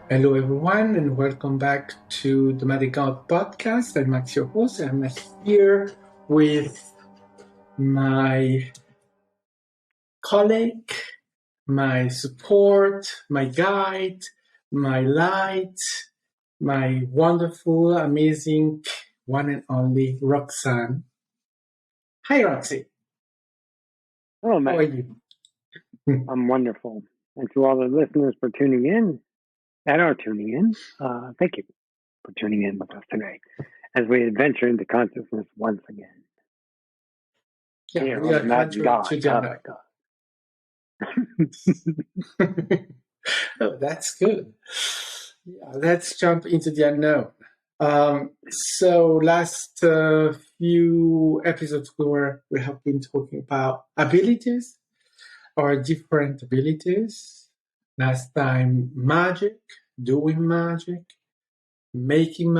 Hello, everyone, and welcome back to the Madden podcast. I'm Max, your host. I'm here with my colleague, my support, my guide, my light, my wonderful, amazing, one and only Roxanne. Hi, Roxy. Hello, How are Matt. you? I'm wonderful. And to all the listeners for tuning in that are tuning in, thank you for tuning in with us today as we adventure into consciousness once again Yeah, here we on are the Madden gradually God. to the Oh unknown. my God. Oh, that's good. Yeah, let's jump into the unknown. So last few episodes we have been talking about abilities or different abilities. Last time magic, doing magic, making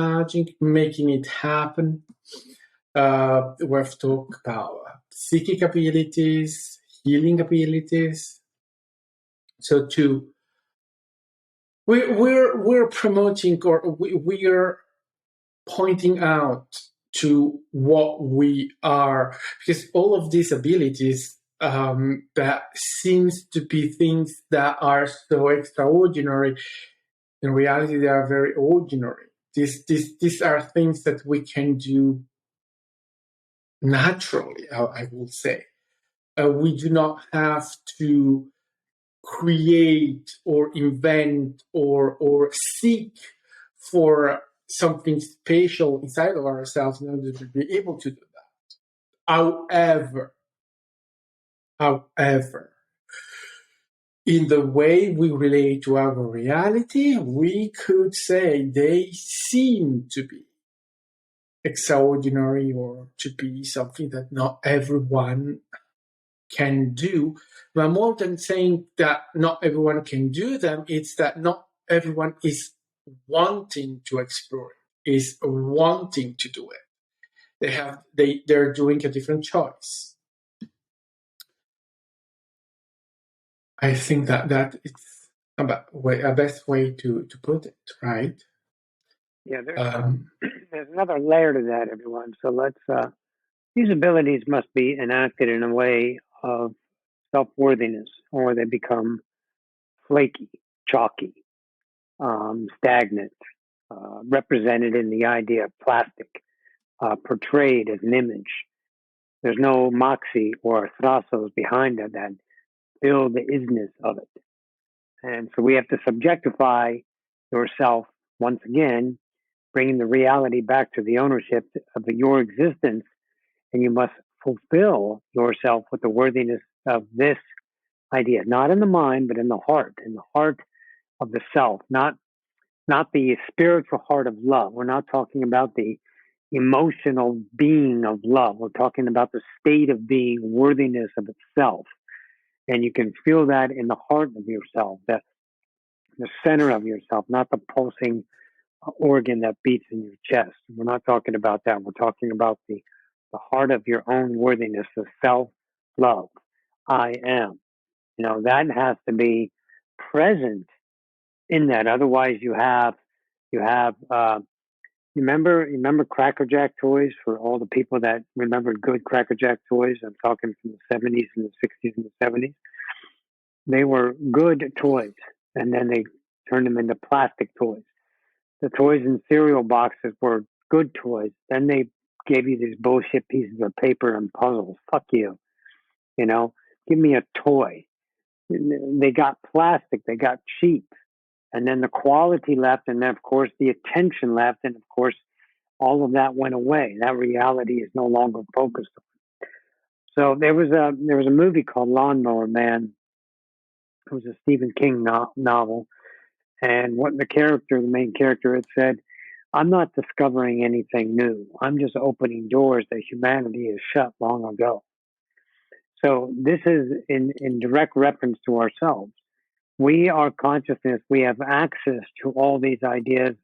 it happen. We've talked about psychic abilities, healing abilities. So we're promoting or we're pointing out to what we are, because all of these abilities that seems to be things that are so extraordinary, in reality they are very ordinary. These are things that we can do naturally, I will say. We do not have to create or invent or seek for something special inside of ourselves in order to be able to do that. However, in the way we relate to our reality, we could say they seem to be extraordinary or to be something that not everyone can do. But more than saying that not everyone can do them, it's that not everyone is wanting to explore it, is wanting to do it. They're doing a different choice. I think that it's a best way to put it, right? Yeah, Um, there's another layer to that, everyone. So these abilities must be enacted in a way of self worthiness, or they become flaky, chalky, stagnant, represented in the idea of plastic, portrayed as an image. There's no moxie or thrasos behind it that build the isness of it. And so we have to subjectify yourself once again, bringing the reality back to the ownership of your existence. And you must fulfill yourself with the worthiness of this idea, not in the mind, but in the heart of the self, not the spiritual heart of love. We're not talking about the emotional being of love. We're talking about the state of being, worthiness of itself. And you can feel that in the heart of yourself, that the center of yourself, not the pulsing organ that beats in your chest. We're not talking about that. We're talking about the heart of your own worthiness, the self love. I am. That has to be present in that. Otherwise, you have you remember Cracker Jack toys, for all the people that remember good Cracker Jack toys. I'm talking from the 70s and the 60s and the 70s. They were good toys, and then they turned them into plastic toys. The toys in cereal boxes were good toys. Then they gave you these bullshit pieces of paper and puzzles. Fuck you. You know, give me a toy. They got plastic. They got cheap. And then the quality left, and then of course the attention left, and of course all of that went away. That reality is no longer focused on. So there was a movie called Lawnmower Man. It was a Stephen King novel, and what the main character, had said, "I'm not discovering anything new. I'm just opening doors that humanity has shut long ago." So this is in direct reference to ourselves. We are consciousness. We have access to all these ideas,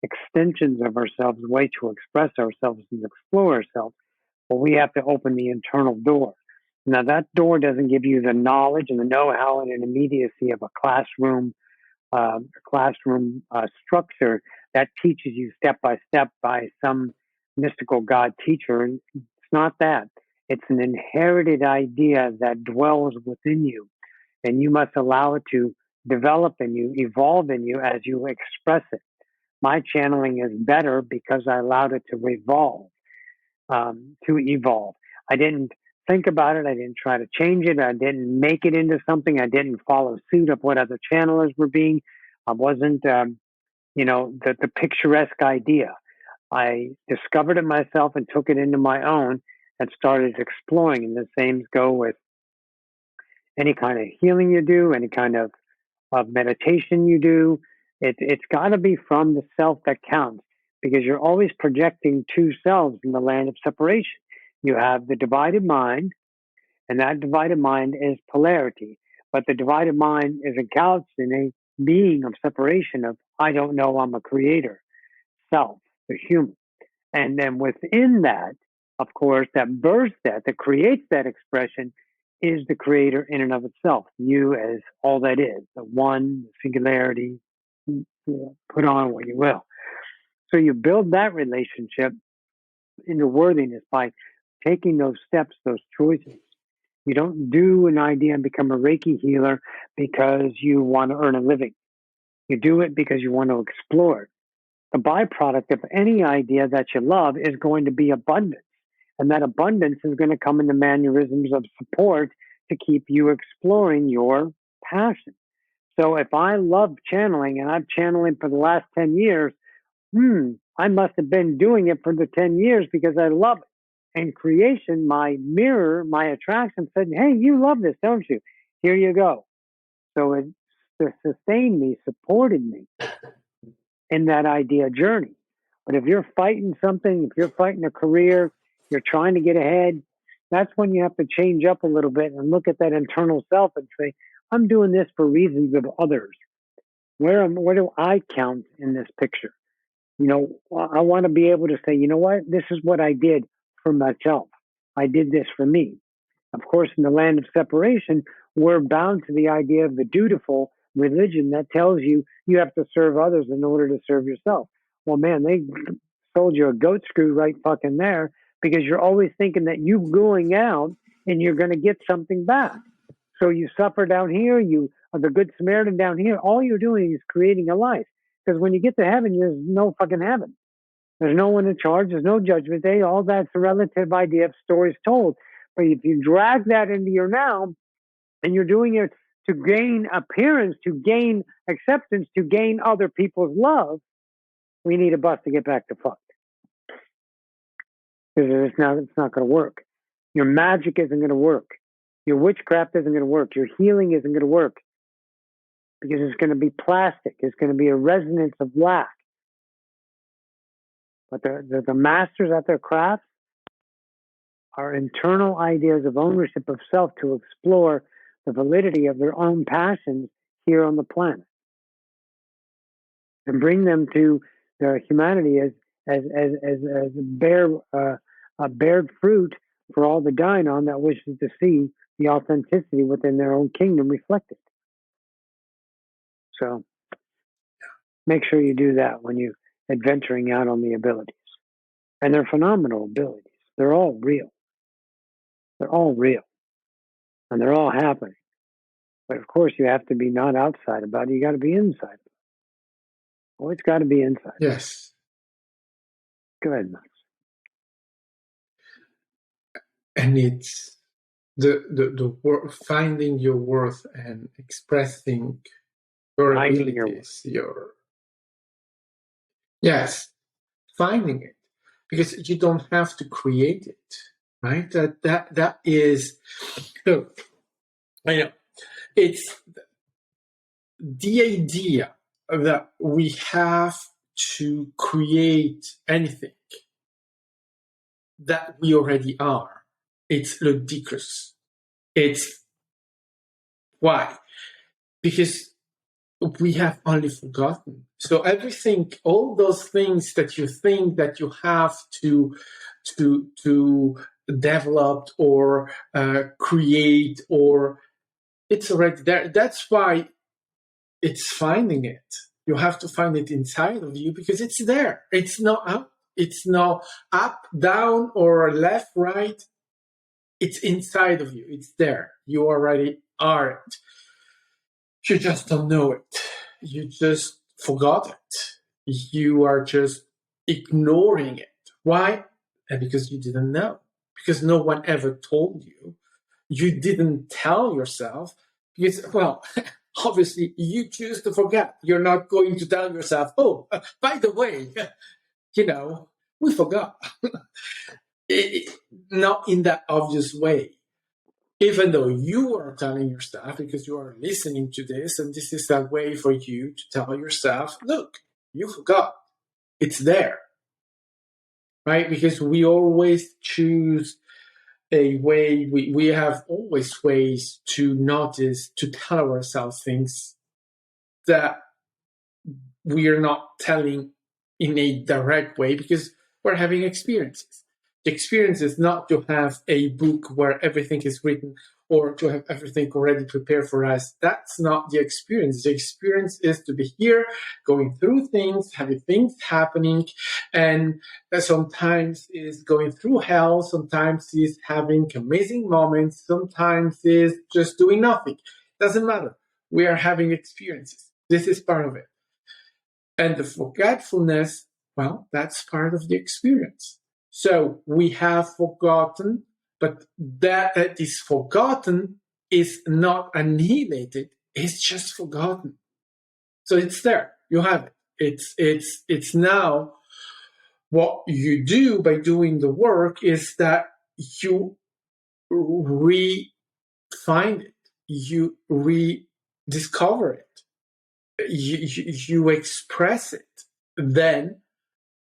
extensions of ourselves, way to express ourselves and explore ourselves. But we have to open the internal door. Now, that door doesn't give you the knowledge and the know how and an immediacy of a classroom, classroom structure that teaches you step by step by some mystical God teacher. And it's not that. It's an inherited idea that dwells within you, and you must allow it to develop in you, evolve in you as you express it. My channeling is better because I allowed it to revolve, to evolve. I didn't think about it. I didn't try to change it. I didn't make it into something. I didn't follow suit of what other channelers were being. I wasn't, the picturesque idea. I discovered it myself and took it into my own and started exploring. And the same go with any kind of healing you do, any kind of meditation you do. It's got to be from the self that counts, because you're always projecting two selves in the land of separation. You have the divided mind, and that divided mind is polarity. But the divided mind is encouched in a being of separation of, I don't know, I'm a creator, self, the human. And then within that, of course, that births that creates that expression is the creator in and of itself. You as all that is, the one, the singularity, put on what you will. So you build that relationship into worthiness by taking those steps, those choices. You don't do an idea and become a Reiki healer because you want to earn a living. You do it because you want to explore it. The byproduct of any idea that you love is going to be abundance. And that abundance is going to come in the mannerisms of support to keep you exploring your passion. So if I love channeling and I've channeling for the last 10 years, I must have been doing it for the 10 years because I love it. And creation, my mirror, my attraction said, hey, you love this, don't you? Here you go. So it sustained me, supported me in that idea journey. But if you're fighting something, if you're fighting a career, you're trying to get ahead, that's when you have to change up a little bit and look at that internal self and say, I'm doing this for reasons of others. Where do I count in this picture? I want to be able to say, you know what? This is what I did for myself. I did this for me. Of course, in the land of separation, we're bound to the idea of the dutiful religion that tells you you have to serve others in order to serve yourself. Well, man, they sold you a goat screw right fucking there, because you're always thinking that you going out and you're going to get something back. So you suffer down here, you are the good Samaritan down here. All you're doing is creating a life. Because when you get to heaven, there's no fucking heaven. There's no one in charge. There's no judgment day. All that's a relative idea of stories told. But if you drag that into your now and you're doing it to gain appearance, to gain acceptance, to gain other people's love, we need a bus to get back to fuck. Because it's not going to work. Your magic isn't going to work. Your witchcraft isn't going to work. Your healing isn't going to work. Because it's going to be plastic. It's going to be a resonance of lack. But the masters at their craft are internal ideas of ownership of self to explore the validity of their own passions here on the planet and bring them to their humanity as a bared fruit for all the dine on that wishes to see the authenticity within their own kingdom reflected. So make sure you do that when you're adventuring out on the abilities. And they're phenomenal abilities. They're all real. They're all real. And they're all happening. But of course, you have to be not outside about it. You got to be inside. Always got to be inside. Yes. Go ahead, Max. And it's the finding your worth and expressing your abilities. Yes, finding it, because you don't have to create it, right? That is, I know, it's the idea that we have to create anything that we already are. It's ludicrous. It's why? Because we have only forgotten. So everything, all those things that you think that you have to develop or create, or it's already there. That's why it's finding it. You have to find it inside of you because it's there. It's not out. It's not up, down, or left, right. It's inside of you. It's there. You already are it. You just don't know it. You just forgot it. You are just ignoring it. Why? Because you didn't know. Because no one ever told you. You didn't tell yourself. Because, well, obviously you choose to forget. You're not going to tell yourself, oh, by the way, we forgot. Not in that obvious way. Even though you are telling yourself, because you are listening to this, and this is a way for you to tell yourself, look, you forgot. It's there. Right? Because we always choose a way, we have always ways to notice, to tell ourselves things that we are not telling in a direct way because we're having experiences. The experience is not to have a book where everything is written or to have everything already prepared for us. That's not the experience. The experience is to be here, going through things, having things happening, and sometimes is going through hell, sometimes is having amazing moments, sometimes is just doing nothing. Doesn't matter. We are having experiences. This is part of it. And the forgetfulness, well, that's part of the experience. So we have forgotten, but that is forgotten is not annihilated. It's just forgotten. So it's there. You have it. It's now what you do by doing the work is that you re-find it. You rediscover it. You express it then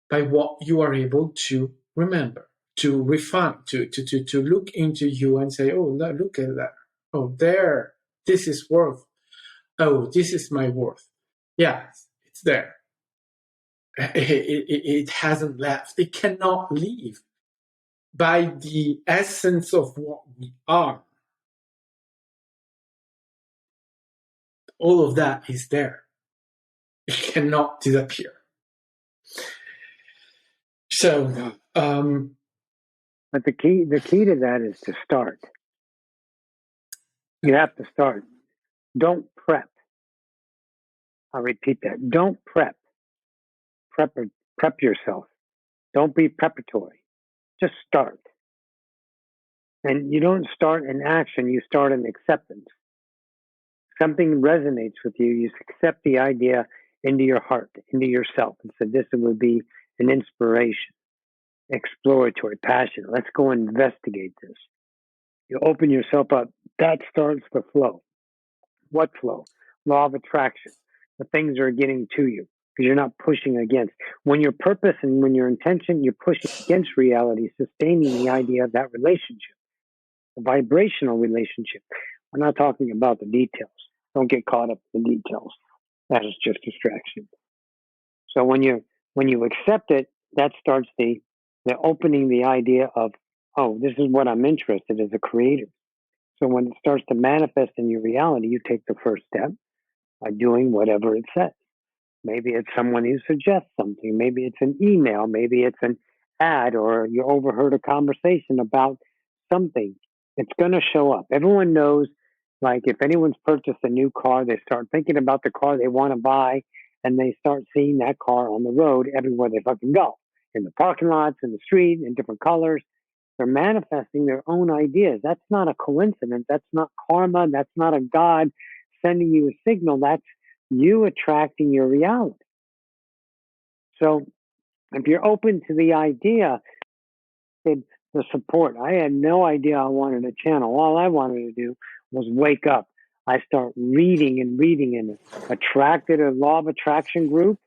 by what you are able to remember, to refine, to look into you and say, oh, look at that. Oh, there, this is worth. Oh, this is my worth. Yeah, it's there. It hasn't left. It cannot leave. By the essence of what we are, all of that is there. It cannot disappear. So, but the key to that is to start. You have to start. Don't prep. I'll repeat that. Don't prep. Prep yourself. Don't be preparatory. Just start. And you don't start in action, you start in acceptance. Something resonates with you, you accept the idea into your heart, into yourself, and say, this would be an inspiration, exploratory, passion. Let's go investigate this. You open yourself up. That starts the flow. What flow? Law of attraction. The things are getting to you because you're not pushing against. When your purpose and when your intention, you're pushing against reality, sustaining the idea of that relationship, a vibrational relationship. We're not talking about the details. Don't get caught up in the details. That is just distraction. So when you accept it, that starts the opening the idea of, oh, this is what I'm interested as a creator. So when it starts to manifest in your reality, you take the first step by doing whatever it says. Maybe it's someone who suggests something. Maybe it's an email. Maybe it's an ad, or you overheard a conversation about something. It's going to show up. Everyone knows, like if anyone's purchased a new car, they start thinking about the car they want to buy, and they start seeing that car on the road everywhere they fucking go, in the parking lots, in the street, in different colors. They're manifesting their own ideas. That's not a coincidence. That's not karma. That's not a God sending you a signal. That's you attracting your reality. So if you're open to the idea, the support, I had no idea I wanted a channel. All I wanted to do was wake up. I start reading and attracted a law of attraction group,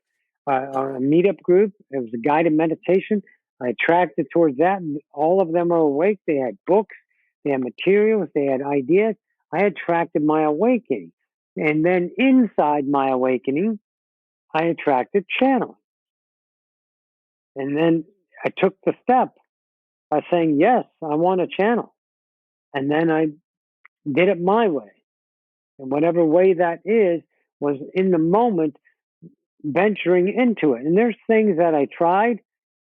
a meetup group. It was a guided meditation. I attracted towards that, and all of them are awake. They had books, they had materials, they had ideas. I attracted my awakening. And then inside my awakening, I attracted channeling. And then I took the step by saying, yes, I want a channel. And then I did it my way. And whatever way that is, was in the moment venturing into it. And there's things that I tried.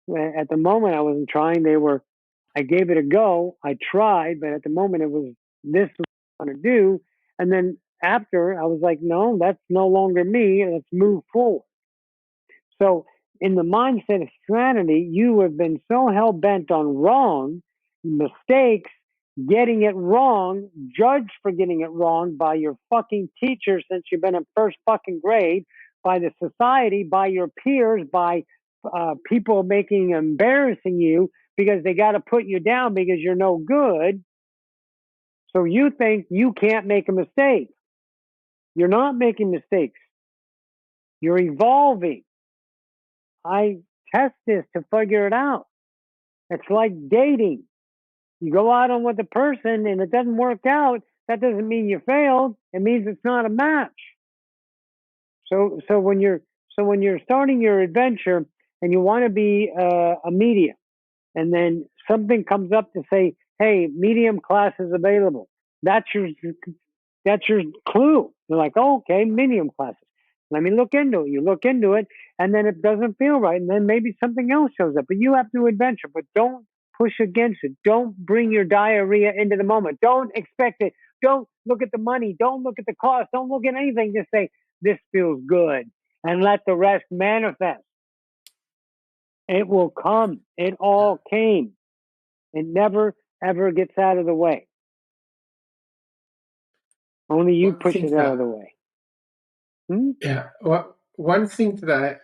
At the moment, I wasn't trying. I gave it a go. I tried, but at the moment, it was this is what I want to do. And then after, I was like, no, that's no longer me. Let's move forward. So, in the mindset of sanity, you have been so hell bent on wrong, mistakes, getting it wrong, judged for getting it wrong by your fucking teacher since you've been in first fucking grade, by the society, by your peers, by people embarrassing you because they got to put you down because you're no good. So you think you can't make a mistake. You're not making mistakes. You're evolving. I test this to figure it out. It's like dating. You go out on with a person and it doesn't work out. That doesn't mean you failed. It means it's not a match. So when you're starting your adventure and you want to be a medium, and then something comes up to say, "Hey, medium class is available." That's your clue. You're like, "Oh, okay, medium classes. Let me look into it." You look into it, and then it doesn't feel right, and then maybe something else shows up. But you have to adventure. But don't push against it. Don't bring your diarrhea into the moment. Don't expect it. Don't look at the money. Don't look at the cost. Don't look at anything. Just say, "This feels good," and let the rest manifest. It will come. It all came. It never, ever gets out of the way. Only you push it out of the way. Yeah. Well, one thing that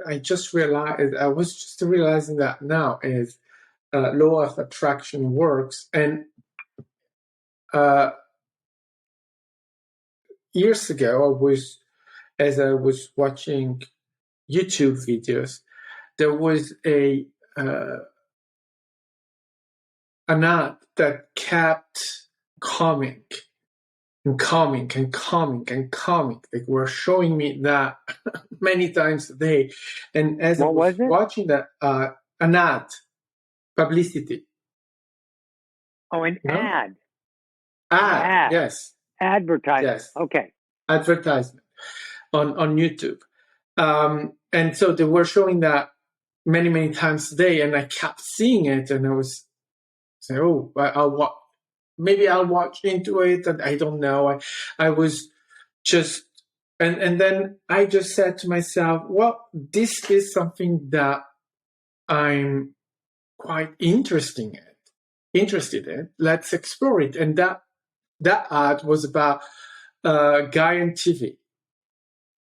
I just realized, I was just realizing that now is law of attraction works. And years ago, as I was watching YouTube videos, there was an ad that kept coming and coming and coming and coming. They were showing me that many times a day. And as I was watching that, an ad, publicity. Oh, an ad. Ad, yes. Advertising. Yes. Okay. Advertisement on YouTube. And so they were showing that many, many times a day, and I kept seeing it, and I was saying, "Oh, maybe I'll watch into it." And I don't know. I was just, and then I just said to myself, "Well, this is something that I'm quite interested in. Let's explore it." And that ad was about Guy on TV.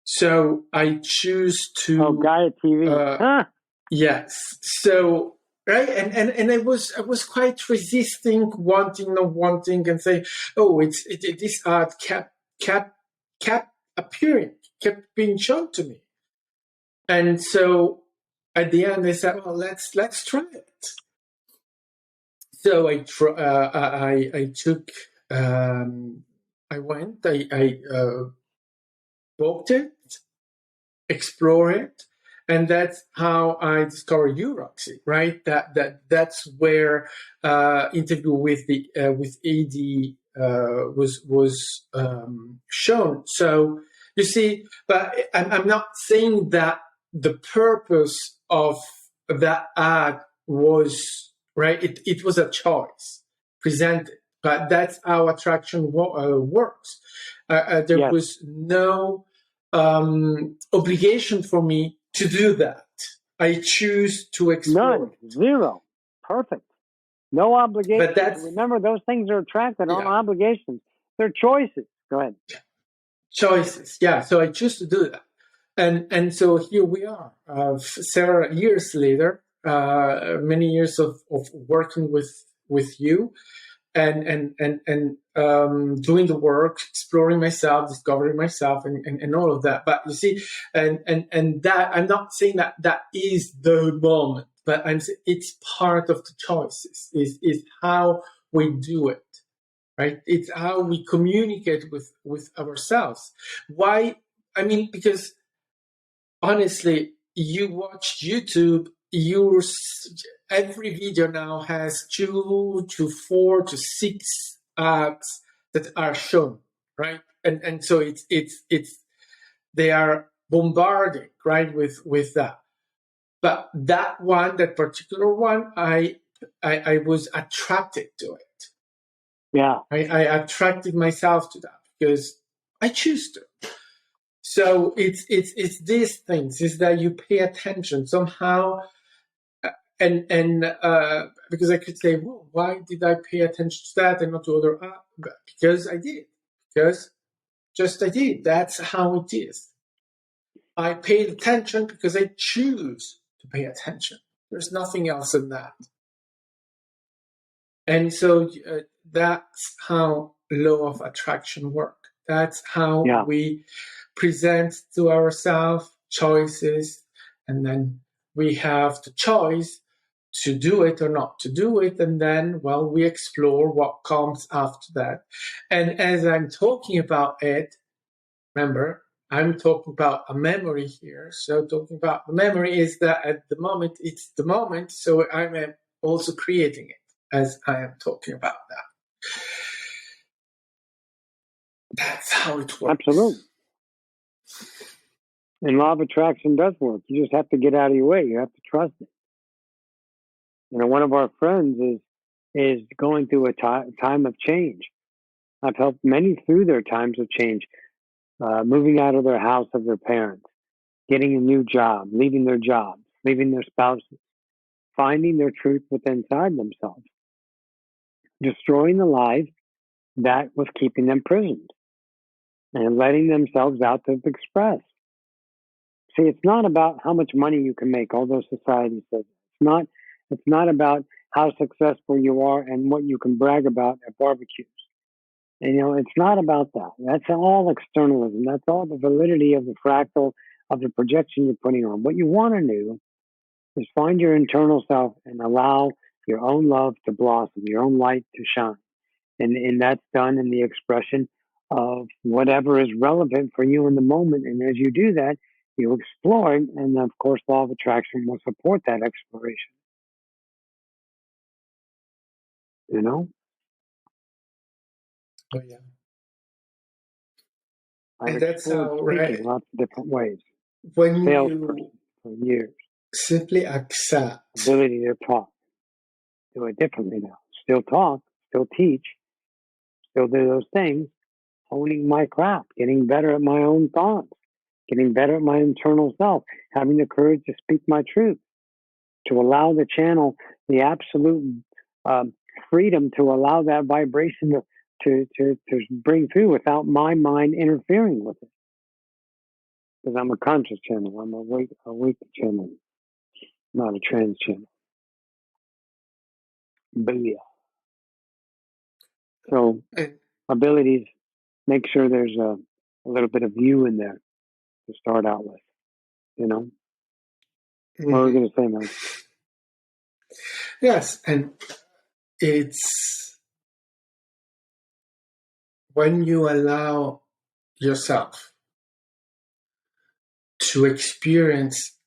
So I choose to. Oh, Guy on TV. Yes. So right, and I was quite resisting, wanting, not wanting, and saying, "Oh, this ad kept appearing, kept being shown to me." And so at the end, I said, "Well, let's try it." So I took. I went. I booked it, explore it, and that's how I discovered you, Roxy. Right? That's where interview with AD was shown. So you see, but I'm not saying that the purpose of that ad was right. It was a choice presented, but that's how attraction works. There was no obligation for me to do that. I choose to explore. None. Zero. Perfect. No obligation. But remember, those things are attracted, aren't obligations. They're choices. Go ahead. Choices, yeah. So I choose to do that. And so here we are, several years later, many years of working with you, and doing the work, exploring myself, discovering myself, and all of that. But you see, and that I'm not saying that is the moment, but it's part of the choices. Is how we do it. Right? It's how we communicate with ourselves. Why? I mean, because honestly, you watch YouTube, every video now has 2 to 4 to 6 ads that are shown, right? And so it's they are bombarding, right, with that. But that particular one, I was attracted to it. Yeah. I attracted myself to that because I choose to. So it's these things, is that you pay attention somehow, and because I could say, well, why did I pay attention to that and not to other? Because I did. Because just I did. That's how it is. I paid attention because I choose to pay attention. There's nothing else than that. And so that's how law of attraction work. That's how we present to ourselves choices, and then we have the choice to do it or not to do it, and then, well, we explore what comes after that. And as I'm talking about it, remember, I'm talking about a memory here. So talking about the memory is that at the moment, it's the moment. So I'm also creating it as I am talking about that. That's how it works. Absolutely. And law of attraction does work. You just have to get out of your way. You have to trust it. One of our friends is going through a time of change. I've helped many through their times of change, moving out of their house of their parents, getting a new job, leaving their jobs, leaving their spouses, finding their truth within inside themselves, destroying the lies that was keeping them prisoned, and letting themselves out to express. See, it's not about how much money you can make, although society says it's not about how successful you are and what you can brag about at barbecues. And it's not about that. That's all externalism. That's all the validity of the fractal of the projection you're putting on. What you want to do is find your internal self and allow your own love to blossom, your own light to shine. And that's done in the expression of whatever is relevant for you in the moment. And as you do that, you explore it. And of course, law of attraction will support that exploration. Oh, yeah. I've And that's explored how, speaking right? lots of different ways. When Salesperson you for years. simply accept. Ability to talk. Do it differently now. Still talk, still teach, still do those things, honing my craft, getting better at my own thoughts, getting better at my internal self, having the courage to speak my truth, to allow the channel the absolute freedom to allow that vibration to bring through without my mind interfering with it. Because I'm a conscious channel. I'm a awake channel, not a trans channel. Booyah. So abilities, make sure there's a little bit of you in there to start out with. What are we going to say, man? Yes, and it's when you allow yourself to experience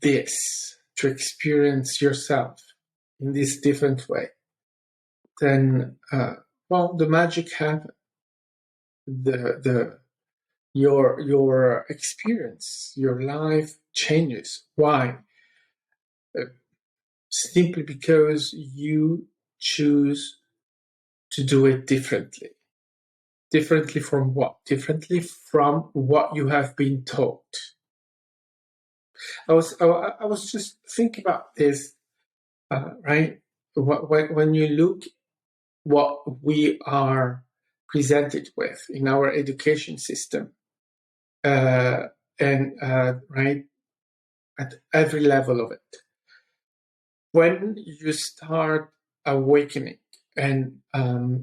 this, to experience yourself in this different way, then, the magic happens. Your experience, your life changes. Why? Simply because you choose to do it differently. Differently from what? Differently from what you have been taught. I was just thinking about this, right? When you look what we are presented with in our education system, and right at every level of it, when you start awakening and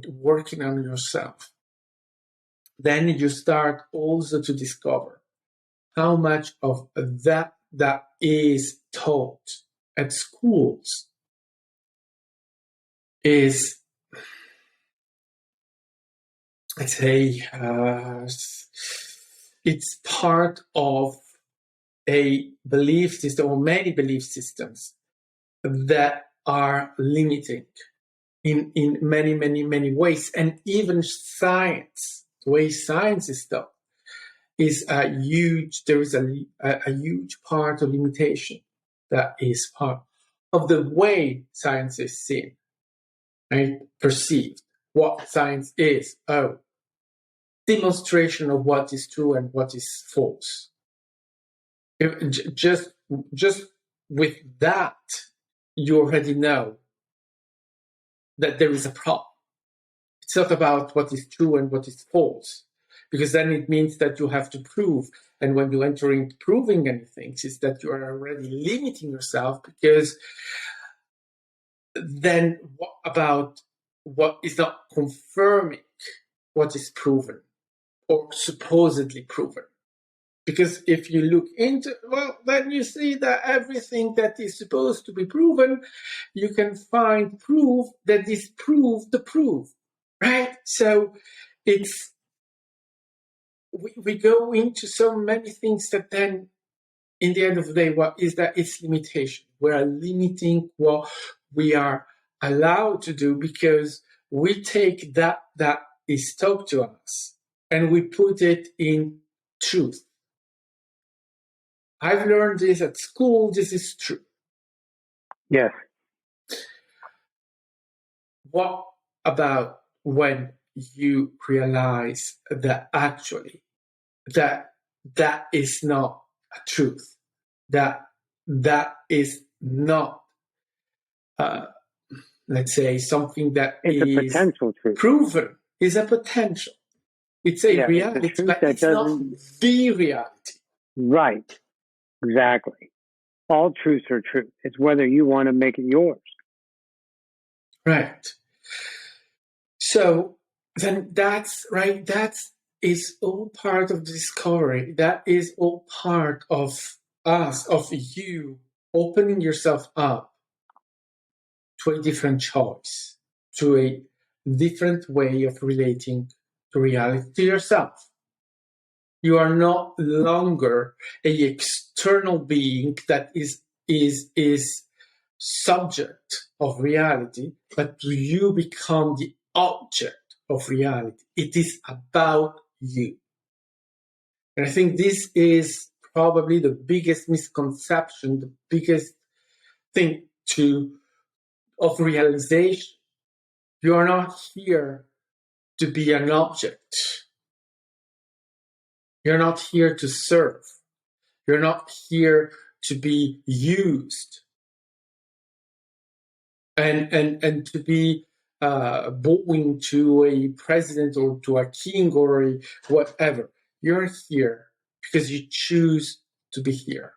working on yourself, then you start also to discover how much of that is taught at schools is, let's say, it's part of a belief system or many belief systems that are limiting in many ways. And even science, the way science is done, is there is a huge part of limitation that is part of the way science is seen, right? Perceived. What science is. Oh, demonstration of what is true and what is false. Just with that, you already know that there is a problem. It's not about what is true and what is false, because then it means that you have to prove. And when you enter into proving anything, it's that you are already limiting yourself, because then what about what is not confirming what is proven or supposedly proven? Because if you look into, well, then you see that everything that is supposed to be proven, you can find proof that disprove the proof, right? So we go into so many things that then, in the end of the day, what is that? It's limitation. We are limiting what we are allowed to do, because we take that is taught to us and we put it in truth. I've learned this at school. This is true. Yes. What about when you realize that actually that is not a truth, that is not, let's say, something that it's is a potential truth. Proven, is a potential. It's a reality, it's a but it's not the reality. Right. Exactly. All truths are true. It's whether you want to make it yours. Right. So then that's right. That is all part of the discovery. That is all part of us, of you opening yourself up to a different choice, to a different way of relating to reality, to yourself. You are no longer a external being that is subject of reality, but you become the object of reality. It is about you. And I think this is probably the biggest misconception, the biggest thing of realization. You are not here to be an object. You're not here to serve. You're not here to be used and to be bowing to a president or to a king or a whatever. You're here because you choose to be here.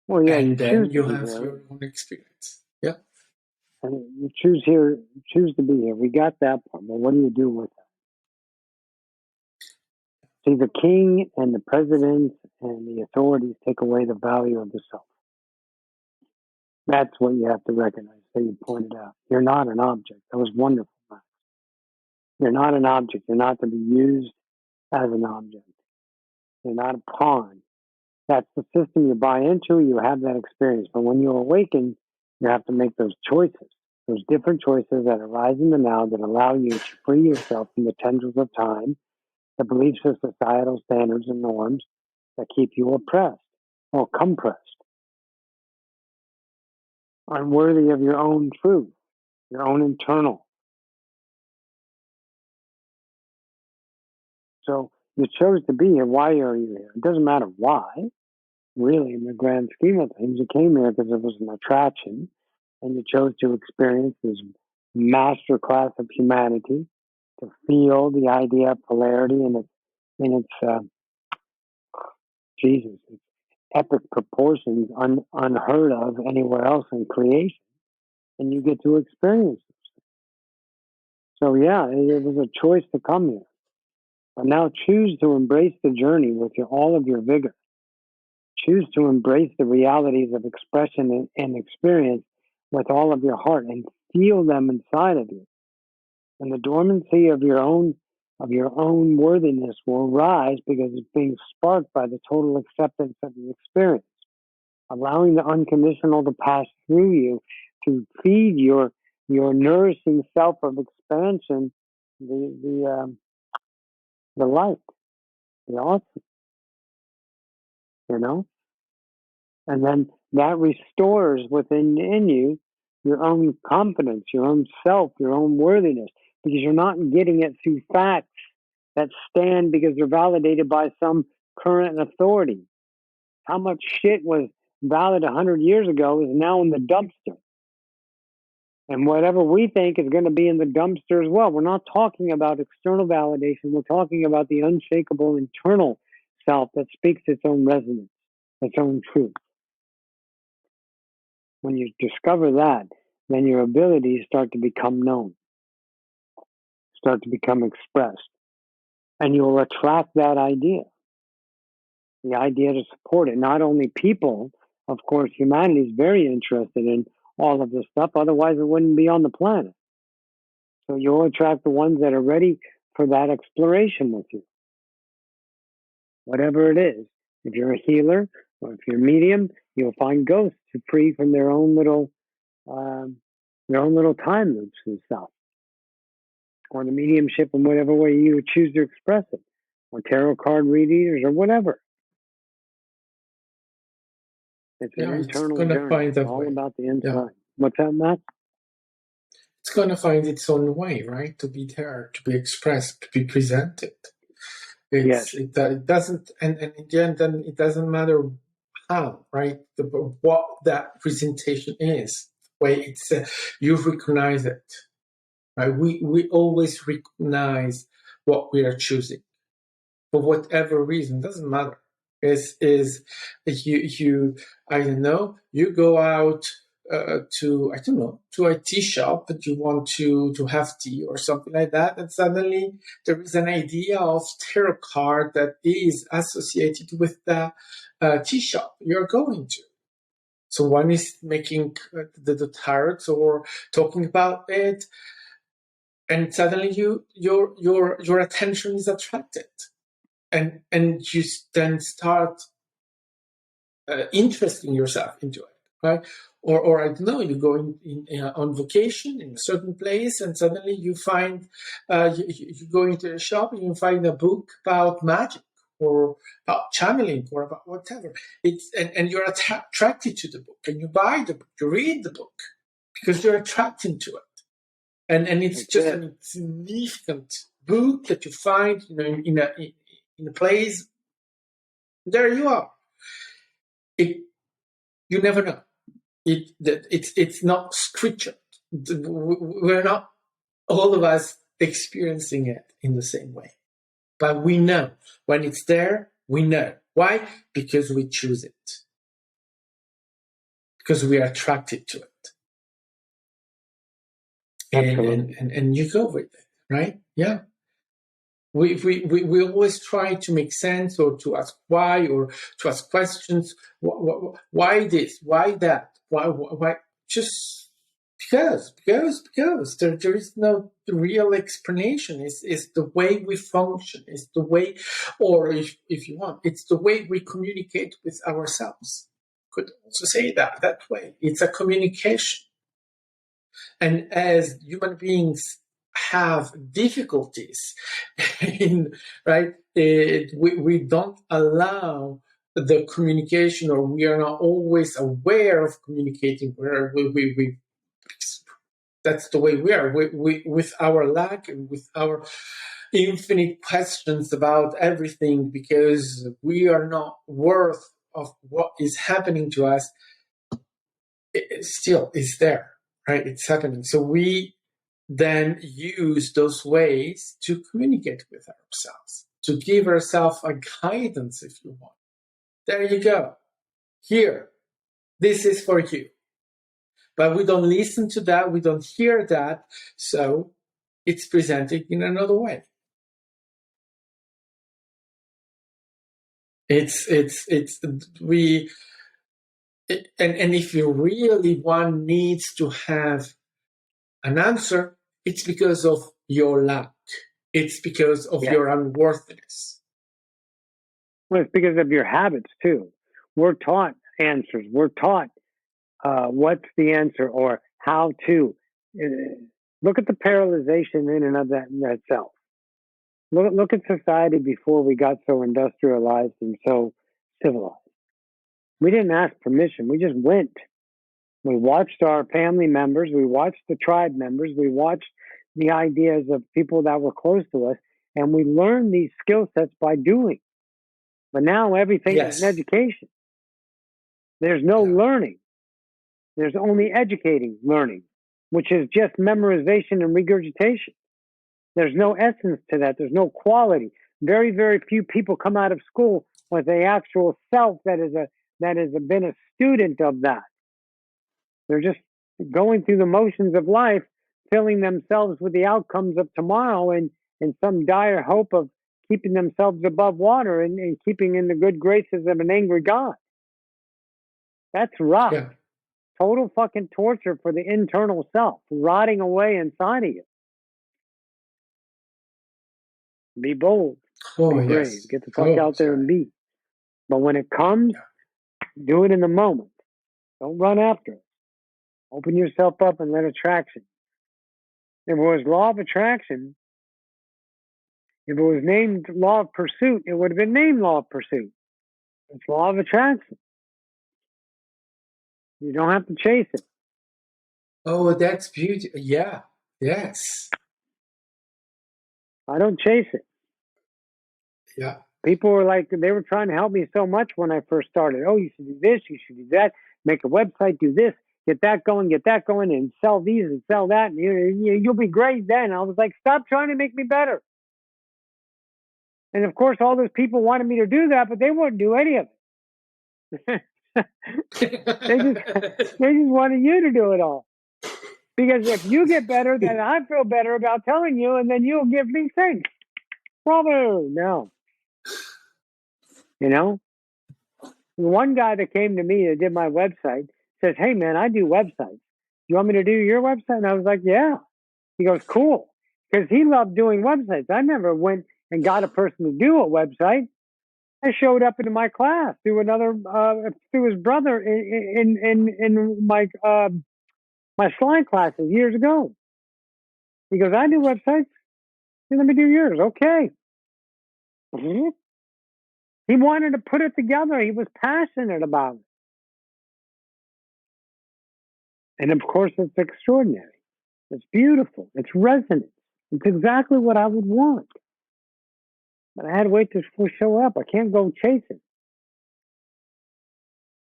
Well, yeah, and you then choose you to be have here. your own experience. Yeah. And you choose to be here. We got that part, but what do you do with it? See, the king and the president and the authorities take away the value of the self. That's what you have to recognize. So you pointed out, you're not an object. That was wonderful, Max. You're not an object. You're not to be used as an object. You're not a pawn. That's the system you buy into. You have that experience. But when you awaken, you have to make those choices, those different choices that arise in the now that allow you to free yourself from the tendrils of time, the beliefs of societal standards and norms that keep you oppressed or compressed, unworthy of your own truth, your own internal. So you chose to be here. Why are you here? It doesn't matter why, really, in the grand scheme of things. You came here because it was an attraction, and you chose to experience this master class of humanity, to feel the idea of polarity in its Jesus, its epic proportions, unheard of anywhere else in creation, and you get to experience it. So yeah, it was a choice to come here. But now choose to embrace the journey with all of your vigor. Choose to embrace the realities of expression and experience with all of your heart and feel them inside of you. And the dormancy of your own worthiness will rise because it's being sparked by the total acceptance of the experience, allowing the unconditional to pass through you to feed your nourishing self of expansion, the the light, the awesome, you know? And then that restores within in you your own confidence, your own self, your own worthiness, because you're not getting it through facts that stand because they're validated by some current authority. How much shit was valid 100 years ago is now in the dumpster. And whatever we think is going to be in the dumpster as well. We're not talking about external validation. We're talking about the unshakable internal self that speaks its own resonance, its own truth. When you discover that, then your abilities start to become known, start to become expressed, and you'll attract that idea, the idea to support it. Not only people, of course, humanity is very interested in all of this stuff, otherwise it wouldn't be on the planet. So you'll attract the ones that are ready for that exploration with you. Whatever it is, if you're a healer or if you're a medium, you'll find ghosts who free from their own little time loops and stuff, or the mediumship in whatever way you would choose to express it, or tarot card readers or whatever. It's an It's internal gonna journey. find It's that all way. about the inside. Yeah, What's that, Matt? it's gonna find its own way, right? To be there, to be expressed, to be presented. Yes. It doesn't, and in the end, then it doesn't matter how, right? What that presentation is, the way it's you recognize it, right? We always recognize what we are choosing for whatever reason. Doesn't matter. Is you I don't know, you go out to, I don't know, to a tea shop that you want to have tea or something like that, and suddenly there is an idea of tarot card that is associated with the tea shop you're going to. So one is making the tarots or talking about it, and suddenly your attention is attracted, and you then start interesting yourself into it, right? Or I don't know, you go on vacation in a certain place, and suddenly you find you go into a shop and you find a book about magic or about channeling or about whatever. And you're attracted to the book, and you buy the book, you read the book because you're attracted to it, and it's just an insignificant book that you find, in a place. There you are. You never know. It's not scripture. We're not all of us experiencing it in the same way, but we know when it's there. We know why, because we choose it, because we are attracted to it, and you go with it, right? Yeah. We always try to make sense or to ask why or to ask questions. Why this? Why that? Why? Just because there is no real explanation. It's the way we function. It's the way, or if you want, it's the way we communicate with ourselves. Could also say that way. It's a communication. And as human beings have difficulties in, right, we don't allow the communication, or we are not always aware of communicating where we that's the way we are. We with our lack and with our infinite questions about everything, because we are not worth of what is happening to us. It still is there, right? It's happening. So we then use those ways to communicate with ourselves, to give ourselves a guidance, if you want. There you go. Here, this is for you. But we don't listen to that, we don't hear that, so it's presented in another way. And if you really one needs to have an answer, it's because of your lack. It's because of your unworthiness. Well, it's because of your habits too. We're taught answers. We're taught what's the answer or how to. Look at the paralyzation in and of that in itself. Look at society before we got so industrialized and so civilized. We didn't ask permission. We just went. We watched our family members. We watched the tribe members. We watched the ideas of people that were close to us. And we learned these skill sets by doing. But now everything is an Yes. education. There's no Yeah. learning. There's only educating learning, which is just memorization and regurgitation. There's no essence to that. There's no quality. Very, very few people come out of school with the actual self that has been a student of that. They're just going through the motions of life, filling themselves with the outcomes of tomorrow and some dire hope of keeping themselves above water and keeping in the good graces of an angry God. That's rough. Yeah. Total fucking torture for the internal self, rotting away inside of you. Be bold, Oh, be brave, yes. get the fuck Oh, out there sorry. and be. But when it comes, do it in the moment. Don't run after it. Open yourself up and let attraction. If it was law of attraction, if it was named law of pursuit, it would have been named law of pursuit. It's law of attraction. You don't have to chase it. Oh, that's beautiful. Yeah. Yes. I don't chase it. Yeah. People were like, they were trying to help me so much when I first started. Oh, you should do this, you should do that, make a website, do this, get that going, and sell these and sell that, and you'll be great then. I was like, stop trying to make me better. And of course, all those people wanted me to do that, but they wouldn't do any of it. They just wanted you to do it all. Because if you get better, then I feel better about telling you, and then you'll give me thanks. Bravo. No. You know? One guy that came to me that did my website says, hey, man, I do websites. You want me to do your website? And I was like, yeah. He goes, cool. Because he loved doing websites. I never went and got a person to do a website. I showed up into my class through through his brother in my slide classes years ago. He goes, I do websites. Let me do yours. Okay. Mm-hmm. He wanted to put it together. He was passionate about it. And of course, it's extraordinary. It's beautiful. It's resonant. It's exactly what I would want. But I had to wait to show up. I can't go chase it.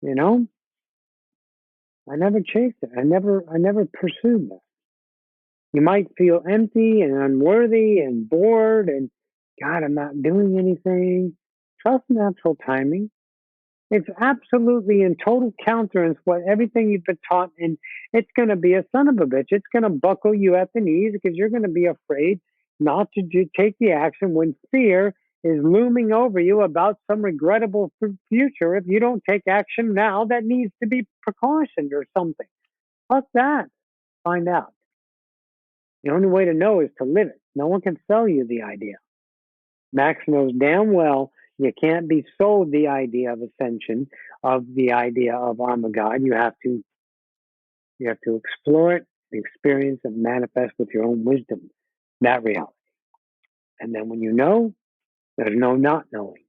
You know? I never chased it. I never pursued that. You might feel empty and unworthy and bored and God, I'm not doing anything. Trust natural timing. It's absolutely in total countenance what everything you've been taught, and it's going to be a son of a bitch. It's going to buckle you at the knees because you're going to be afraid not to take the action when fear is looming over you about some regrettable future if you don't take action now that needs to be precautioned or something. Fuck that. Find out. The only way to know is to live it. No one can sell you the idea. Max knows damn well you can't be sold the idea of ascension, of the idea of I'm a God. You have to explore it, experience and manifest with your own wisdom, that reality. And then when you know, there's no not knowing.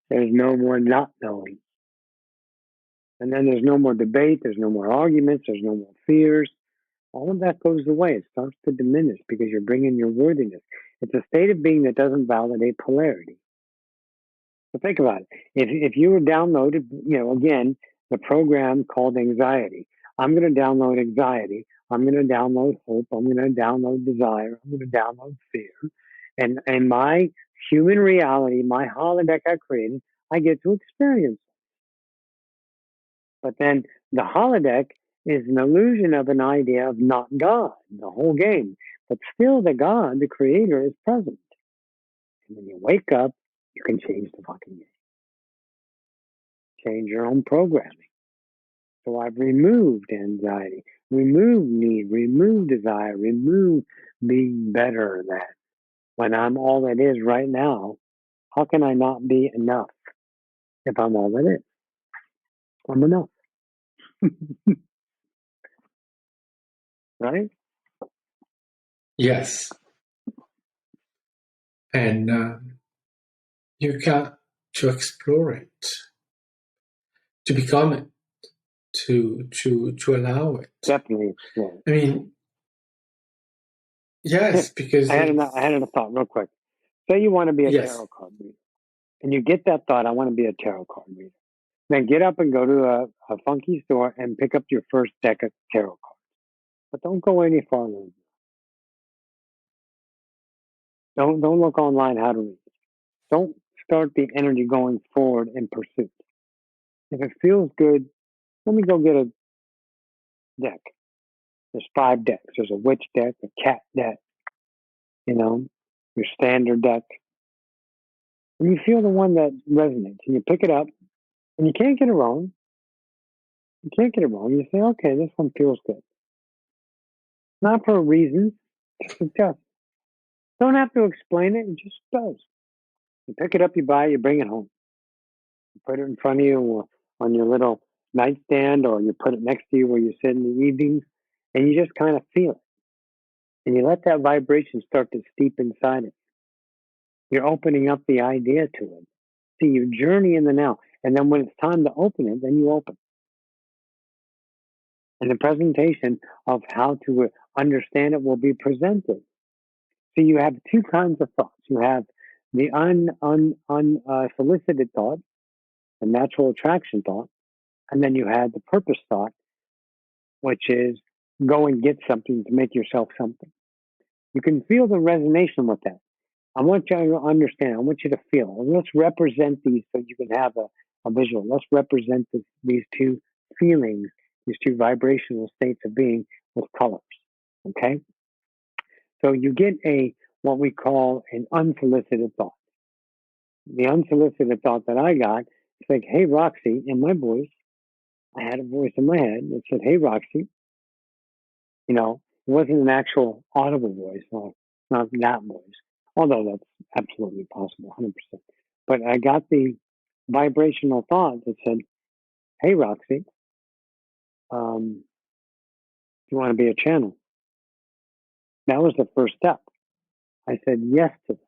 There's no more not knowing. And then there's no more debate, there's no more arguments, there's no more fears. All of that goes away. It starts to diminish because you're bringing your worthiness. It's a state of being that doesn't validate polarity. So think about it. If you were downloaded, again, the program called anxiety, I'm going to download anxiety. I'm going to download hope. I'm going to download desire. I'm going to download fear. And my human reality, my holodeck I created, I get to experience. But then the holodeck is an illusion of an idea of not God, the whole game. But still the God, the creator, is present. And when you wake up, you can change the fucking game. Change your own programming. So I've removed anxiety, removed need, removed desire, removed being better than. When I'm all that is right now, how can I not be enough if I'm all that is? I'm enough. Right? Yes. And you got to explore it, to become it, to allow it. Definitely explore. I mean, yes, because I had a thought real quick. Say you want to be a yes, tarot card reader, and you get that thought, I want to be a tarot card reader. Then get up and go to a funky store and pick up your first deck of tarot cards. But don't go any farther. Don't look online how to read. Don't start the energy going forward in pursuit. If it feels good, let me go get a deck. There's 5 decks. There's a witch deck, a cat deck, you know, your standard deck. And you feel the one that resonates and you pick it up and you can't get it wrong. You can't get it wrong. You say, okay, this one feels good. Not for a reason, just it does. Don't have to explain it, it just does. You pick it up, you buy it, you bring it home. You put it in front of you on your little nightstand, or you put it next to you where you sit in the evenings, and you just kind of feel it. And you let that vibration start to steep inside it. You're opening up the idea to it. See, you journey in the now. And then when it's time to open it, then you open. And the presentation of how to understand it will be presented. So you have 2 kinds of thoughts. You have the unsolicited thought, the natural attraction thought, and then you have the purpose thought, which is go and get something to make yourself something. You can feel the resonance with that. I want you to understand. I want you to feel. And let's represent these so you can have a visual. Let's represent these 2 feelings, these 2 vibrational states of being with colors. Okay? So you get what we call an unsolicited thought. The unsolicited thought that I got, it's like, hey, Roxy, in my voice, I had a voice in my head that said, hey, Roxy. You know, it wasn't an actual audible voice, not that voice, although that's absolutely possible, 100%. But I got the vibrational thought that said, hey, Roxy, you want to be a channel? That was the first step. I said yes to that.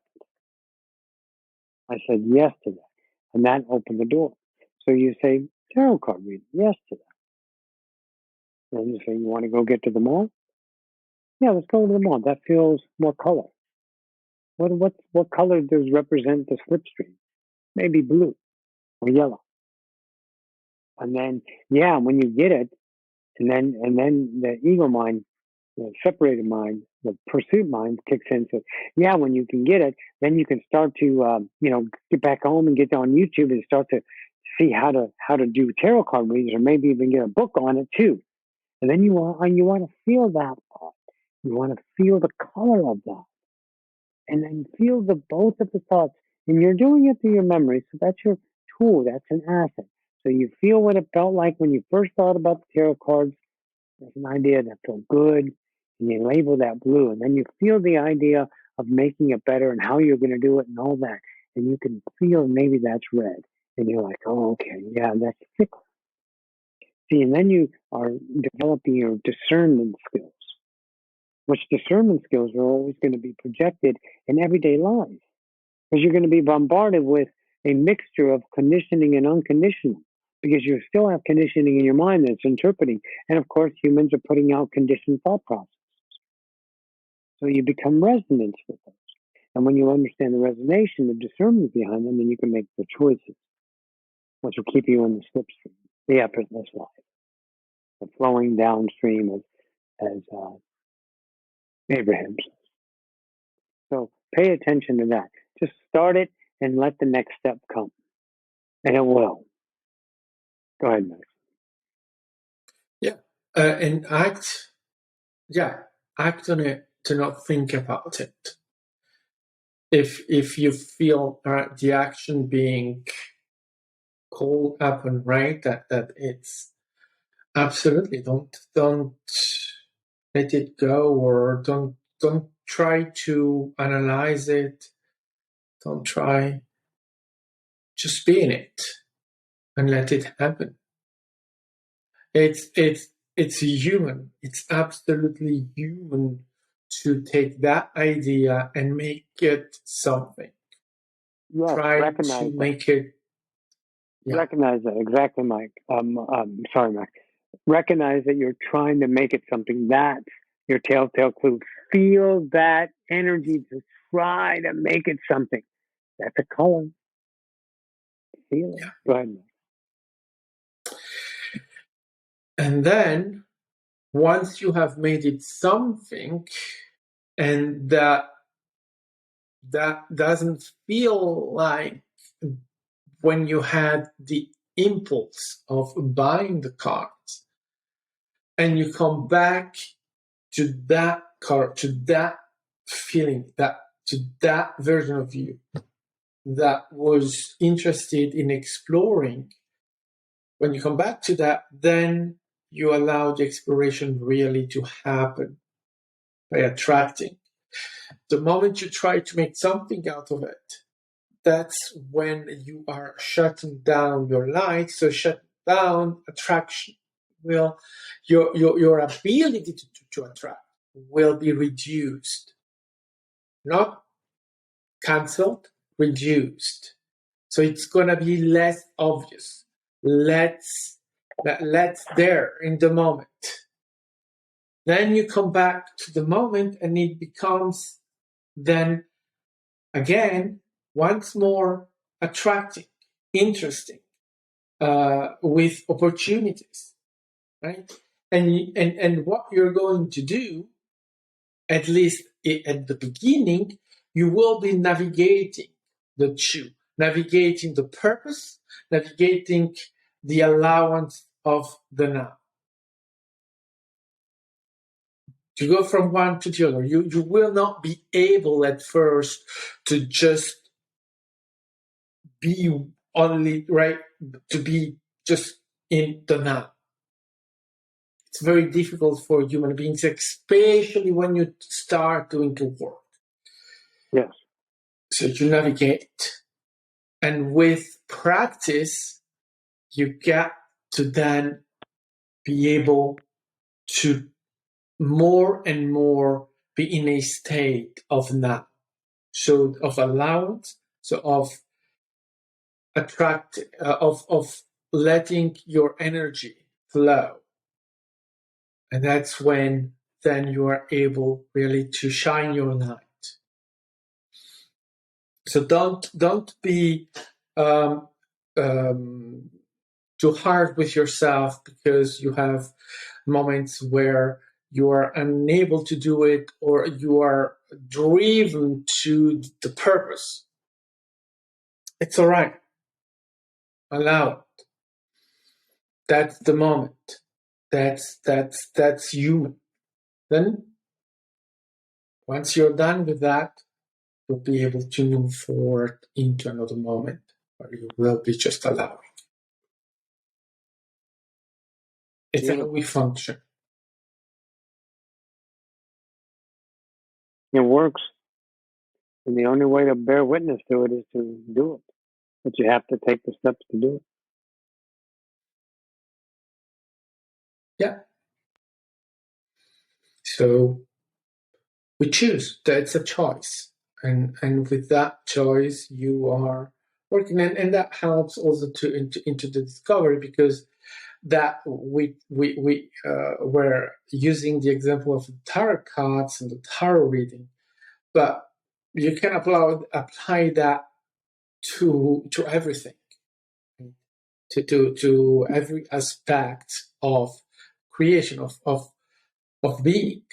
I said yes to that. And that opened the door. So you say, tarot card reading, yes to that. And you say, you want to go get to the mall? Yeah, let's go to the mall. That feels more color. What color does represent the slipstream? Maybe blue or yellow. And then, yeah, when you get it, and then the ego mind, the separated mind, the pursuit mind kicks in. So, yeah, when you can get it, then you can start to, get back home and get on YouTube and start to see how to do tarot card readings, or maybe even get a book on it too. And then you want to feel that thought. You want to feel the color of that, and then feel the both of the thoughts. And you're doing it through your memory, so that's your tool. That's an asset. So you feel what it felt like when you first thought about the tarot cards. There's an idea that felt good, and you label that blue, and then you feel the idea of making it better and how you're going to do it and all that, and you can feel maybe that's red, and you're like, oh, okay, yeah, that's thick. See, and then you are developing your discernment skills, which discernment skills are always going to be projected in everyday life, because you're going to be bombarded with a mixture of conditioning and unconditional, because you still have conditioning in your mind that's interpreting. And of course, humans are putting out conditioned thought processes. So you become resonant with those. And when you understand the resonance, the discernment behind them, then you can make the choices, which will keep you in the slipstream, the effortless life, the flowing downstream, as Abraham says. So pay attention to that. Just start it and let the next step come. And it will. Go ahead, Max. yeah, and act on it. Do not think about it. If you feel the action being called upon, right, that it's absolutely don't let it go, or don't try to analyze it. Don't try. Just be in it and let it happen. It's human. It's absolutely human to take that idea and make it something. Yes, Try recognize to that. make it. Yeah. Recognize that. Exactly, Mike. Sorry, Mike. Recognize that you're trying to make it something. That's your telltale clue. Feel that energy to try to make it something. That's a color. Feel it. Go ahead, Mike. And then once you have made it something, and that doesn't feel like when you had the impulse of buying the cards, and you come back to that card, to that feeling, to that version of you that was interested in exploring. When you come back to that, then you allow the exploration really to happen by attracting. The moment you try to make something out of it, that's when you are shutting down your light. So shut down attraction will, your ability to attract will be reduced, not cancelled, reduced. So it's gonna be less obvious. Let's there in the moment. Then you come back to the moment and it becomes then again once more attractive, interesting, with opportunities, right? And what you're going to do, at least at the beginning, you will be navigating the two, navigating the purpose, navigating the allowance of the now. To go from one to the other, you will not be able at first to just be only right, to be just in the now. It's very difficult for human beings, especially when you start doing the work. Yes. So you navigate. And with practice, you get to then be able to more and more be in a state of now. So of allowance, so of of letting your energy flow. And that's when then you are able really to shine your light. So don't be too hard with yourself because you have moments where you are unable to do it or you are driven to the purpose. It's all right. Allow it. That's the moment. That's human. Then once you're done with that, you'll be able to move forward into another moment where you will be just allowing. It's how we function. It works. And the only way to bear witness to it is to do it. But you have to take the steps to do it. Yeah. So we choose. That's a choice. And with that choice, you are working. And that helps also into the discovery because that we were using the example of the tarot cards and the tarot reading, but you can apply that to everything, to every aspect of creation of being.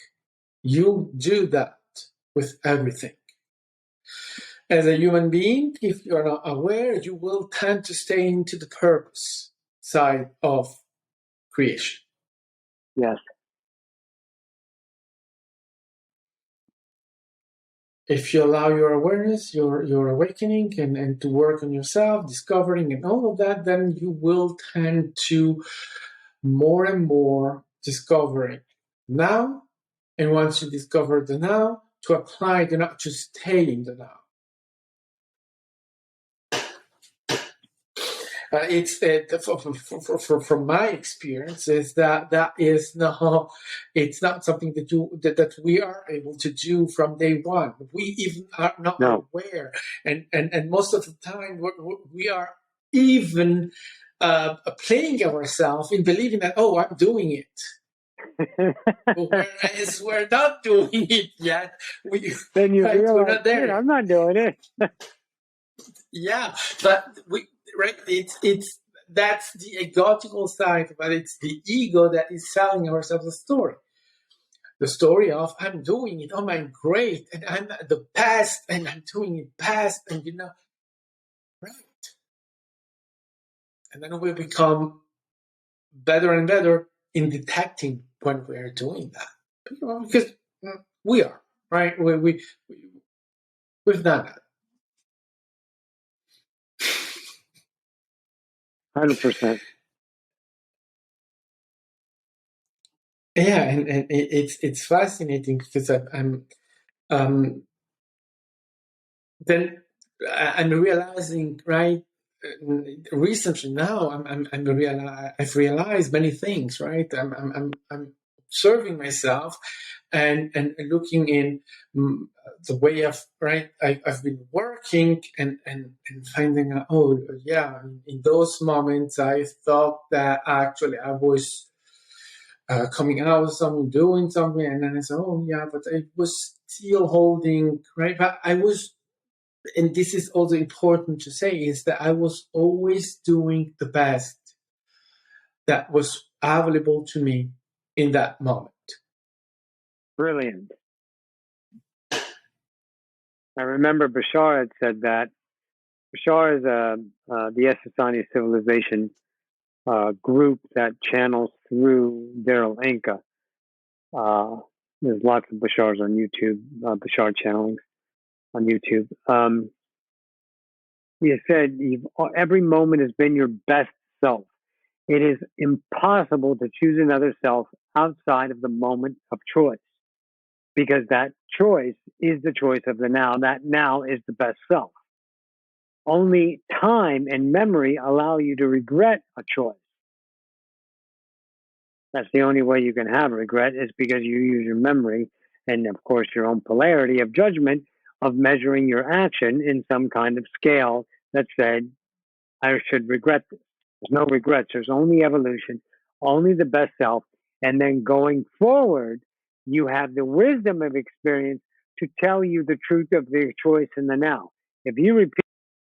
You do that with everything. As a human being, if you're not aware, you will tend to stay into the purpose side of creation. Yes. If you allow your awareness, your awakening, and to work on yourself, discovering and all of that, then you will tend to more and more discovering now. And once you discover the now, to apply the now, to stay in the now. From my experience is that is no, it's not something that we are able to do from day one. We even are not No. aware, and most of the time we are even playing ourselves in believing that, oh, I'm doing it, whereas we're not doing it yet. Then you Right, we're realize, not there shit, yet. I'm not doing it. Yeah, but right, it's that's the egotical side, but it's the ego that is selling ourselves a story. The story of I'm doing it, oh my great, and I'm the best, and I'm doing it best, and right. And then we become better and better in detecting when we are doing that. Because we are, right? We've done that. 100%. Yeah, and it's fascinating because I'm um, then I'm realizing, right, recently now I've realized many things, right. I'm observing myself and looking in the way of, right, I've been working and finding out, oh yeah, in those moments I thought that actually I was coming out with something, doing something, and then I said, oh yeah, but I was still holding, right, but I was, and this is also important to say, is that I was always doing the best that was available to me in that moment. Brilliant. I remember Bashar had said that. Bashar is the Essassani civilization group that channels through Daryl Inca. Uh, there's lots of Bashars on YouTube, Bashar channelings on YouTube. He said, every moment has been your best self. It is impossible to choose another self outside of the moment of choice because that choice is the choice of the now. That now is the best self. Only time and memory allow you to regret a choice. That's the only way you can have regret is because you use your memory and, of course, your own polarity of judgment of measuring your action in some kind of scale that said, I should regret this. There's no regrets. There's only evolution, only the best self. And then going forward, you have the wisdom of experience to tell you the truth of the choice in the now. If you repeat,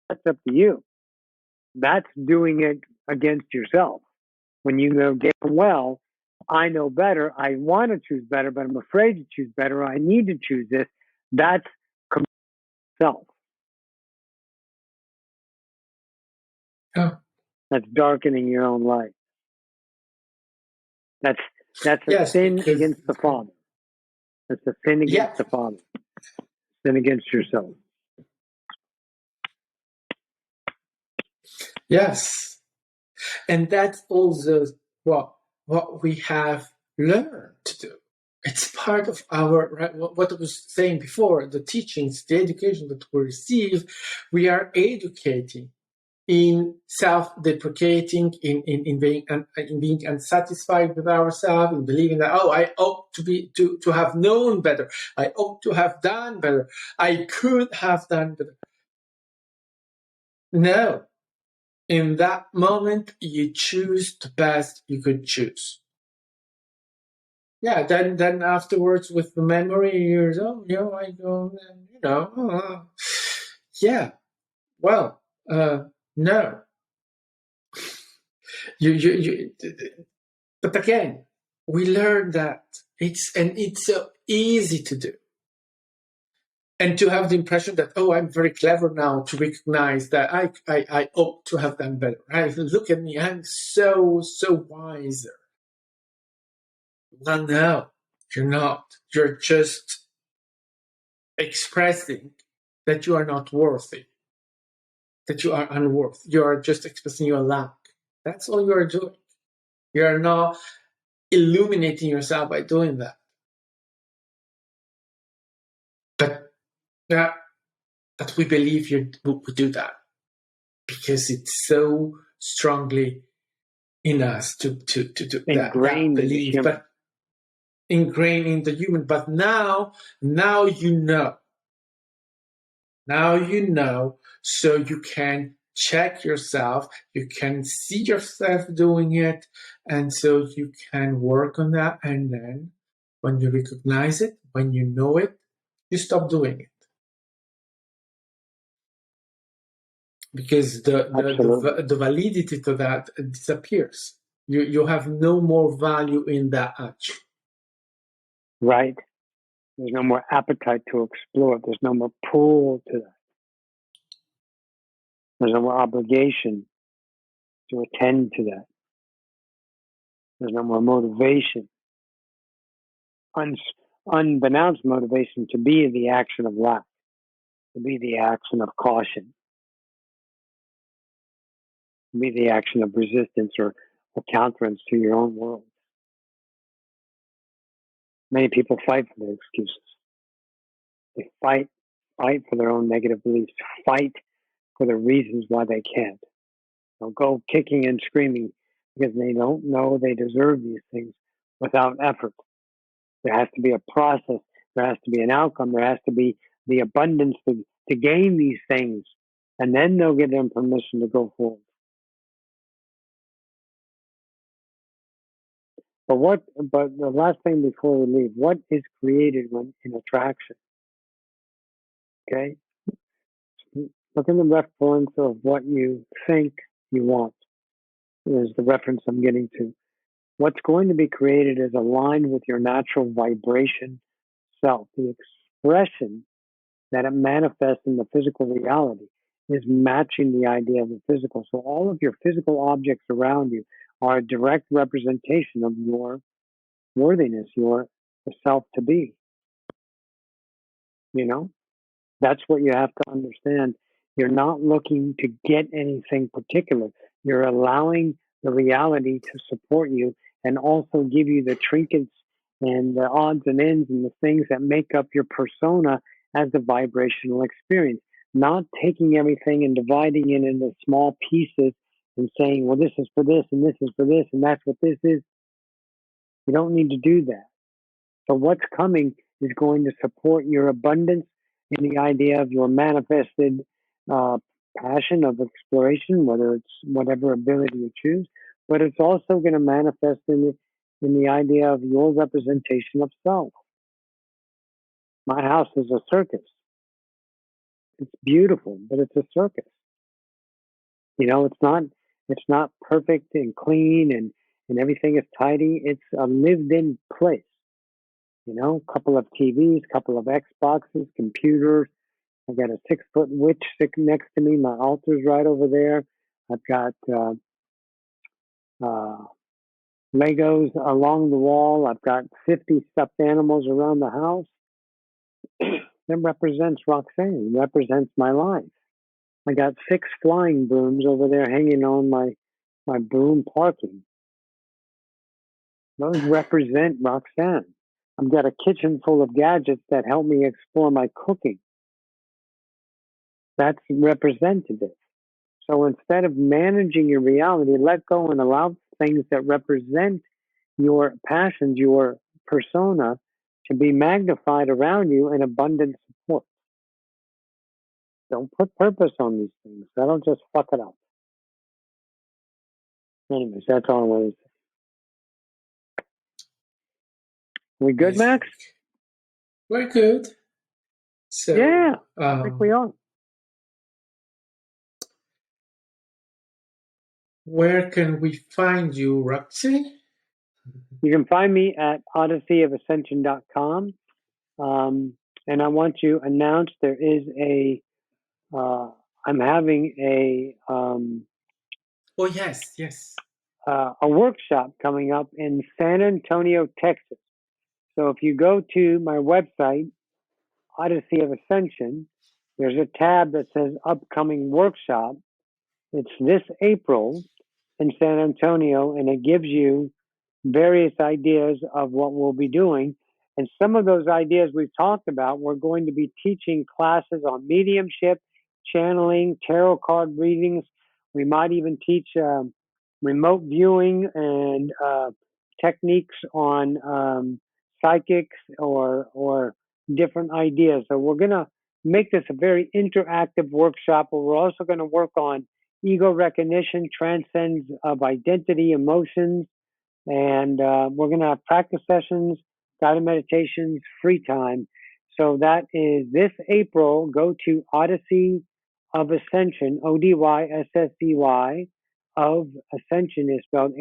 that's up to you. That's doing it against yourself. When you go, well, I know better. I want to choose better, but I'm afraid to choose better. I need to choose this. That's self. Oh, That's darkening your own light. That's a yes, sin because against the Father. That's a sin yeah, against the Father. Sin against yourself. yes, and that's also what we have learned to do. It's part of our, right, what I was saying before, the teachings, the education that we receive. We are educating in self-deprecating, in being unsatisfied with ourselves, in believing that, oh, I ought to have known better, I ought to have done better, I could have done better. No, in that moment you choose the best you could choose. Yeah, then afterwards with the memory, I go, yeah, well, no, you but again, we learn that it's so easy to do. And to have the impression that, oh, I'm very clever now to recognize that I ought to have done better. Right? Look at me, I'm so wiser. Well, no, you're not. You're just expressing that you are not worthy, that you are unworthy. You are just expressing your lack. That's all you are doing. You are not illuminating yourself by doing that. But yeah, but we believe we do that because it's so strongly in us to that Ingrained in the belief, human. but ingrained in the human. But now you know. Now you know, so you can check yourself, you can see yourself doing it, and so you can work on that. And then when you recognize it, when you know it, you stop doing it. Because Absolutely. the validity to that disappears. You have no more value in that action. Right. There's no more appetite to explore. There's no more pull to that. There's no more obligation to attend to that. There's no more motivation, unbeknownst motivation to be the action of lack, to be the action of caution, to be the action of resistance or counterance to your own world. Many people fight for their excuses. They fight for their own negative beliefs, fight for the reasons why they can't. They'll go kicking and screaming because they don't know they deserve these things without effort. There has to be a process. There has to be an outcome. There has to be the abundance to gain these things. And then they'll give them permission to go forward. But the last thing before we leave, what is created when in attraction? Okay? Look in the reference of what you think you want. Is the reference I'm getting to. What's going to be created is aligned with your natural vibration self. The expression that it manifests in the physical reality is matching the idea of the physical. So all of your physical objects around you are a direct representation of your worthiness, your self to be. You know, that's what you have to understand. You're not looking to get anything particular. You're allowing the reality to support you and also give you the trinkets and the odds and ends and the things that make up your persona as a vibrational experience. Not taking everything and dividing it into small pieces and saying, well, this is for this and this is for this and that's what this is. You don't need to do that. So what's coming is going to support your abundance in the idea of your manifested uh, passion of exploration, whether it's whatever ability you choose, but it's also going to manifest in the idea of your representation of self. My house is a circus. It's beautiful, but it's a circus. You know, it's not perfect and clean and everything is tidy. It's a lived in place. You know, a couple of TVs, couple of Xboxes, computers. I got a 6 foot witch sitting next to me. My altar's right over there. I've got uh, Legos along the wall. I've got 50 stuffed animals around the house. That represents Roxanne, represents my life. I got 6 flying brooms over there hanging on my broom parking. Those represent Roxanne. I've got a kitchen full of gadgets that help me explore my cooking. That's representative. So instead of managing your reality, let go and allow things that represent your passions, your persona, to be magnified around you in abundant support. Don't put purpose on these things. That'll just fuck it up. Anyways, that's all I wanted to say. We good, Yes, Max? we're good. So, Yeah, I think we are. where can we find you, Roxy? You can find me at odysseyofascension.com. And I want to announce there is I'm having Oh, yes, yes. a workshop coming up in San Antonio, Texas. So if you go to my website, Odyssey of Ascension, there's a tab that says upcoming workshop. It's this April in San Antonio, and it gives you various ideas of what we'll be doing. And some of those ideas we've talked about, we're going to be teaching classes on mediumship, channeling, tarot card readings. We might even teach remote viewing and techniques on psychics or different ideas. So we're going to make this a very interactive workshop where we're also going to work on ego recognition, transcends of identity, emotions, and we're going to have practice sessions, guided meditations, free time. So that is this April. Go to Odyssey of Ascension, ODYSSEY, of Ascension is spelled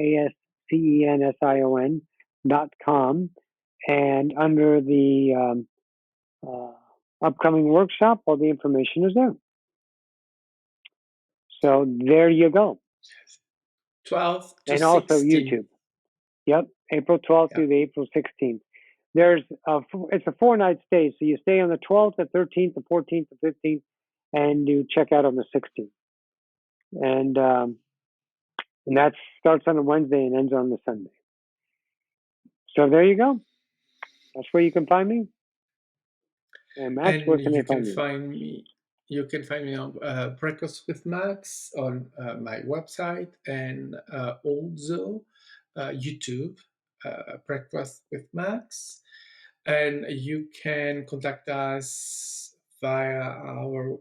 ASCENSION.com. And under the upcoming workshop, all the information is there. So there you go. 12th to and also 16th. YouTube. Yep, April 12th through the April 16th. It's a 4-night stay, so you stay on the 12th, the 13th, the 14th, the 15th, and you check out on the 16th. And that starts on a Wednesday and ends on the Sunday. So there you go. That's where you can find me. And Max, where can they find you? You can find me on Breakfast with Max on my website and also YouTube, Breakfast with Max. And you can contact us via our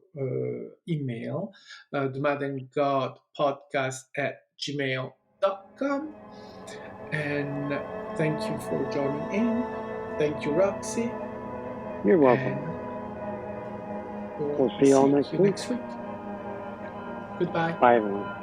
email, the Madden God podcast @gmail.com. And thank you for joining in. Thank you, Roxy. You're welcome. And we'll see you all next week. Goodbye. Bye, everyone.